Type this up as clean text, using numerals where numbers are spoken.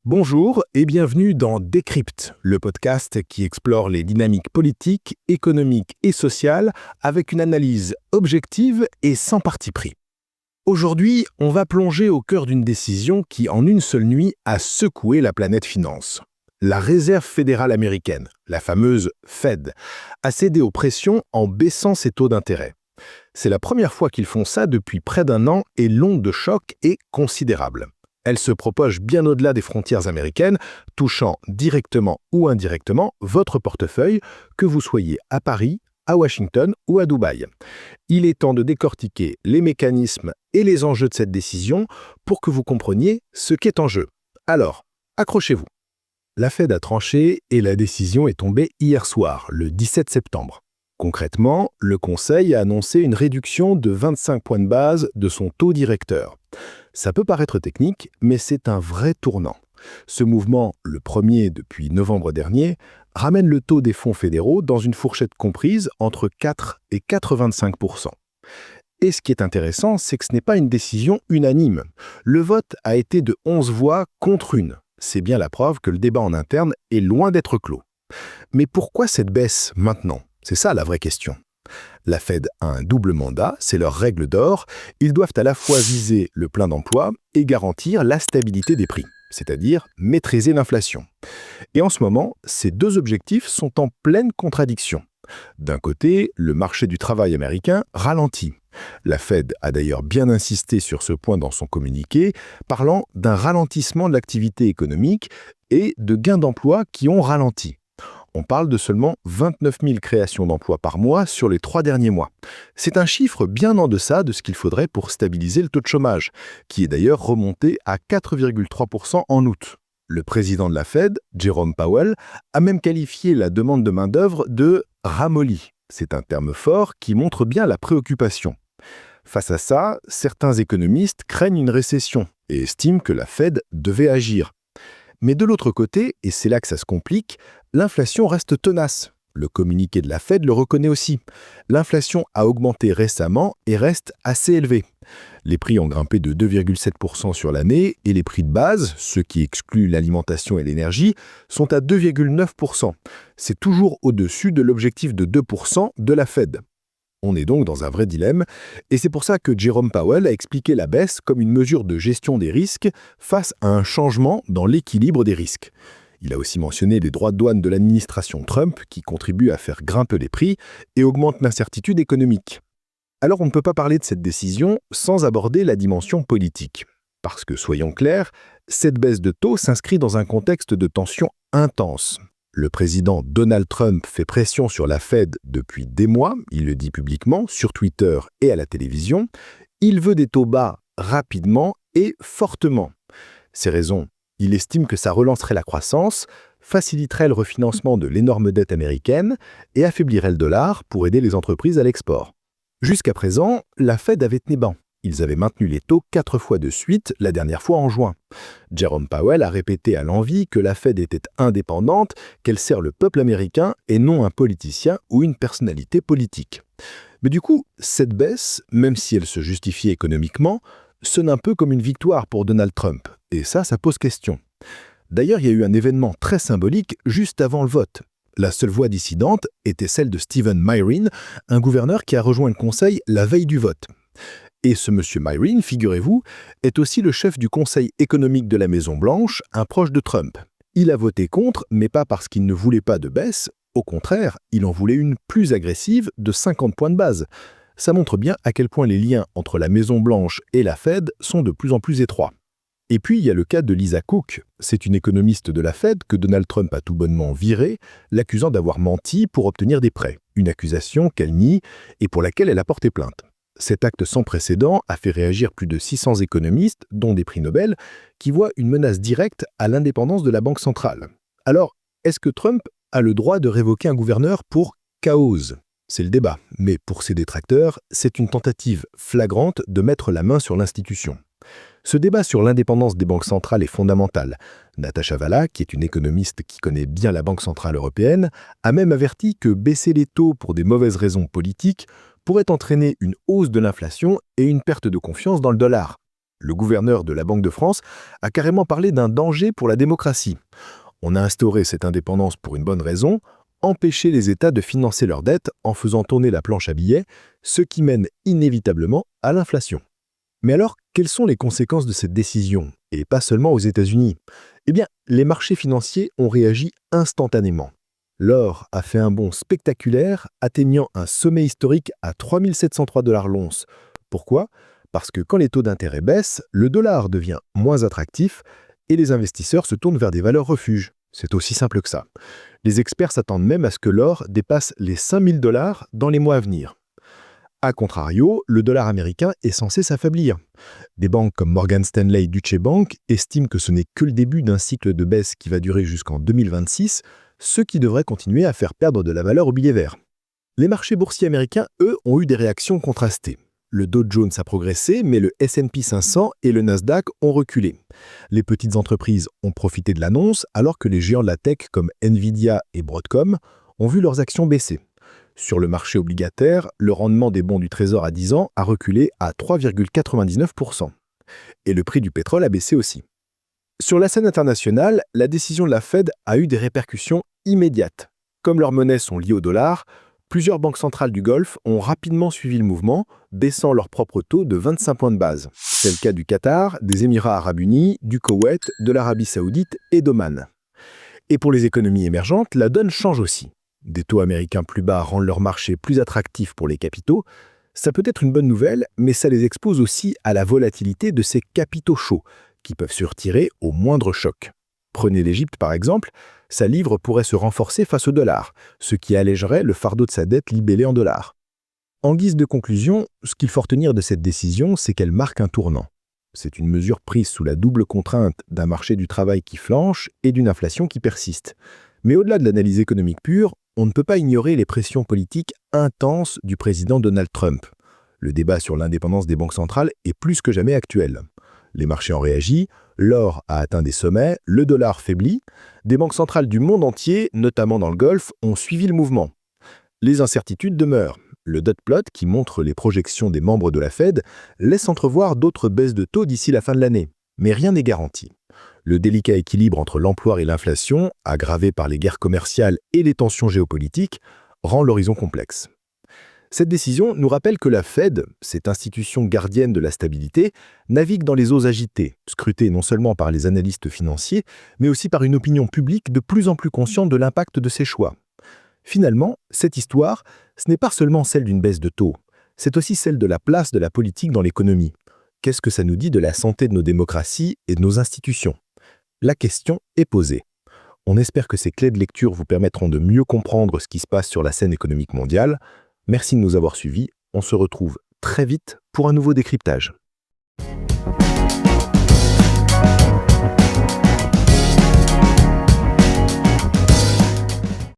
Bonjour et bienvenue dans Décrypte, le podcast qui explore les dynamiques politiques, économiques et sociales avec une analyse objective et sans parti pris. Aujourd'hui, on va plonger au cœur d'une décision qui, en une seule nuit, a secoué la planète finance. La Réserve fédérale américaine, la fameuse Fed, a cédé aux pressions en baissant ses taux d'intérêt. C'est la première fois qu'ils font ça depuis près d'un an et l'onde de choc est considérable. Elle se propage bien au-delà des frontières américaines, touchant directement ou indirectement votre portefeuille, que vous soyez à Paris, à Washington ou à Dubaï. Il est temps de décortiquer les mécanismes et les enjeux de cette décision pour que vous compreniez ce qu'est en jeu. Alors, accrochez-vous. La Fed a tranché et la décision est tombée hier soir, le 17 septembre. Concrètement, le Conseil a annoncé une réduction de 25 points de base de son taux directeur. Ça peut paraître technique, mais c'est un vrai tournant. Ce mouvement, le premier depuis novembre dernier, ramène le taux des fonds fédéraux dans une fourchette comprise entre 4 et 4,25%. Et ce qui est intéressant, c'est que ce n'est pas une décision unanime. Le vote a été de 11 voix contre une. C'est bien la preuve que le débat en interne est loin d'être clos. Mais pourquoi cette baisse maintenant ? C'est ça la vraie question. La Fed a un double mandat, c'est leur règle d'or. Ils doivent à la fois viser le plein d'emploi et garantir la stabilité des prix, c'est-à-dire maîtriser l'inflation. Et en ce moment, ces deux objectifs sont en pleine contradiction. D'un côté, le marché du travail américain ralentit. La Fed a d'ailleurs bien insisté sur ce point dans son communiqué, parlant d'un ralentissement de l'activité économique et de gains d'emploi qui ont ralenti. On parle de seulement 29 000 créations d'emplois par mois sur les 3 derniers mois. C'est un chiffre bien en deçà de ce qu'il faudrait pour stabiliser le taux de chômage, qui est d'ailleurs remonté à 4,3% en août. Le président de la Fed, Jerome Powell, a même qualifié la demande de main-d'œuvre de « ramollie ». C'est un terme fort qui montre bien la préoccupation. Face à ça, certains économistes craignent une récession et estiment que la Fed devait agir. Mais de l'autre côté, et c'est là que ça se complique, l'inflation reste tenace. Le communiqué de la Fed le reconnaît aussi. L'inflation a augmenté récemment et reste assez élevée. Les prix ont grimpé de 2,7% sur l'année et les prix de base, ceux qui excluent l'alimentation et l'énergie, sont à 2,9%. C'est toujours au-dessus de l'objectif de 2% de la Fed. On est donc dans un vrai dilemme, et c'est pour ça que Jerome Powell a expliqué la baisse comme une mesure de gestion des risques face à un changement dans l'équilibre des risques. Il a aussi mentionné les droits de douane de l'administration Trump qui contribuent à faire grimper les prix et augmentent l'incertitude économique. Alors on ne peut pas parler de cette décision sans aborder la dimension politique. Parce que, soyons clairs, cette baisse de taux s'inscrit dans un contexte de tension intense. Le président Donald Trump fait pression sur la Fed depuis des mois, il le dit publiquement, sur Twitter et à la télévision. Il veut des taux bas rapidement et fortement. Ces raisons, il estime que ça relancerait la croissance, faciliterait le refinancement de l'énorme dette américaine et affaiblirait le dollar pour aider les entreprises à l'export. Jusqu'à présent, la Fed avait tenu banc. Ils avaient maintenu les taux 4 fois de suite, la dernière fois en juin. Jerome Powell a répété à l'envi que la Fed était indépendante, qu'elle sert le peuple américain et non un politicien ou une personnalité politique. Mais du coup, cette baisse, même si elle se justifiait économiquement, sonne un peu comme une victoire pour Donald Trump. Et ça pose question. D'ailleurs, il y a eu un événement très symbolique juste avant le vote. La seule voix dissidente était celle de Stephen Miron, un gouverneur qui a rejoint le Conseil la veille du vote. Et ce monsieur Miron, figurez-vous, est aussi le chef du Conseil économique de la Maison-Blanche, un proche de Trump. Il a voté contre, mais pas parce qu'il ne voulait pas de baisse. Au contraire, il en voulait une plus agressive de 50 points de base. Ça montre bien à quel point les liens entre la Maison-Blanche et la Fed sont de plus en plus étroits. Et puis, il y a le cas de Lisa Cook. C'est une économiste de la Fed que Donald Trump a tout bonnement virée, l'accusant d'avoir menti pour obtenir des prêts. Une accusation qu'elle nie et pour laquelle elle a porté plainte. Cet acte sans précédent a fait réagir plus de 600 économistes, dont des prix Nobel, qui voient une menace directe à l'indépendance de la Banque centrale. Alors, est-ce que Trump a le droit de révoquer un gouverneur pour chaos ? C'est le débat, mais pour ses détracteurs, c'est une tentative flagrante de mettre la main sur l'institution. Ce débat sur l'indépendance des banques centrales est fondamental. Natasha Valla, qui est une économiste qui connaît bien la Banque centrale européenne, a même averti que baisser les taux pour des mauvaises raisons politiques pourrait entraîner une hausse de l'inflation et une perte de confiance dans le dollar. Le gouverneur de la Banque de France a carrément parlé d'un danger pour la démocratie. On a instauré cette indépendance pour une bonne raison, empêcher les États de financer leurs dettes en faisant tourner la planche à billets, ce qui mène inévitablement à l'inflation. Mais alors, quelles sont les conséquences de cette décision, et pas seulement aux États-Unis? Eh bien, les marchés financiers ont réagi instantanément. L'or a fait un bond spectaculaire, atteignant un sommet historique à 3 703 $ l'once. Pourquoi? Parce que quand les taux d'intérêt baissent, le dollar devient moins attractif et les investisseurs se tournent vers des valeurs refuges. C'est aussi simple que ça. Les experts s'attendent même à ce que l'or dépasse les 5 000 $ dans les mois à venir. A contrario, le dollar américain est censé s'affaiblir. Des banques comme Morgan Stanley et Deutsche Bank estiment que ce n'est que le début d'un cycle de baisse qui va durer jusqu'en 2026, ce qui devrait continuer à faire perdre de la valeur au billet vert. Les marchés boursiers américains, eux, ont eu des réactions contrastées. Le Dow Jones a progressé, mais le S&P 500 et le Nasdaq ont reculé. Les petites entreprises ont profité de l'annonce, alors que les géants de la tech comme Nvidia et Broadcom ont vu leurs actions baisser. Sur le marché obligataire, le rendement des bons du Trésor à 10 ans a reculé à 3,99%. Et le prix du pétrole a baissé aussi. Sur la scène internationale, la décision de la Fed a eu des répercussions immédiates. Comme leurs monnaies sont liées au dollar, plusieurs banques centrales du Golfe ont rapidement suivi le mouvement, baissant leur propre taux de 25 points de base. C'est le cas du Qatar, des Émirats arabes unis, du Koweït, de l'Arabie saoudite et d'Oman. Et pour les économies émergentes, la donne change aussi. Des taux américains plus bas rendent leur marché plus attractif pour les capitaux. Ça peut être une bonne nouvelle, mais ça les expose aussi à la volatilité de ces capitaux chauds, qui peuvent se retirer au moindre choc. Prenez l'Égypte par exemple, sa livre pourrait se renforcer face au dollar, ce qui allégerait le fardeau de sa dette libellée en dollars. En guise de conclusion, ce qu'il faut retenir de cette décision, c'est qu'elle marque un tournant. C'est une mesure prise sous la double contrainte d'un marché du travail qui flanche et d'une inflation qui persiste. Mais au-delà de l'analyse économique pure, on ne peut pas ignorer les pressions politiques intenses du président Donald Trump. Le débat sur l'indépendance des banques centrales est plus que jamais actuel. Les marchés ont réagi, l'or a atteint des sommets, le dollar faiblit. Des banques centrales du monde entier, notamment dans le Golfe, ont suivi le mouvement. Les incertitudes demeurent. Le dot plot, qui montre les projections des membres de la Fed, laisse entrevoir d'autres baisses de taux d'ici la fin de l'année. Mais rien n'est garanti. Le délicat équilibre entre l'emploi et l'inflation, aggravé par les guerres commerciales et les tensions géopolitiques, rend l'horizon complexe. Cette décision nous rappelle que la Fed, cette institution gardienne de la stabilité, navigue dans les eaux agitées, scrutée non seulement par les analystes financiers, mais aussi par une opinion publique de plus en plus consciente de l'impact de ses choix. Finalement, cette histoire, ce n'est pas seulement celle d'une baisse de taux, c'est aussi celle de la place de la politique dans l'économie. Qu'est-ce que ça nous dit de la santé de nos démocraties et de nos institutions? La question est posée. On espère que ces clés de lecture vous permettront de mieux comprendre ce qui se passe sur la scène économique mondiale. Merci de nous avoir suivis. On se retrouve très vite pour un nouveau décryptage.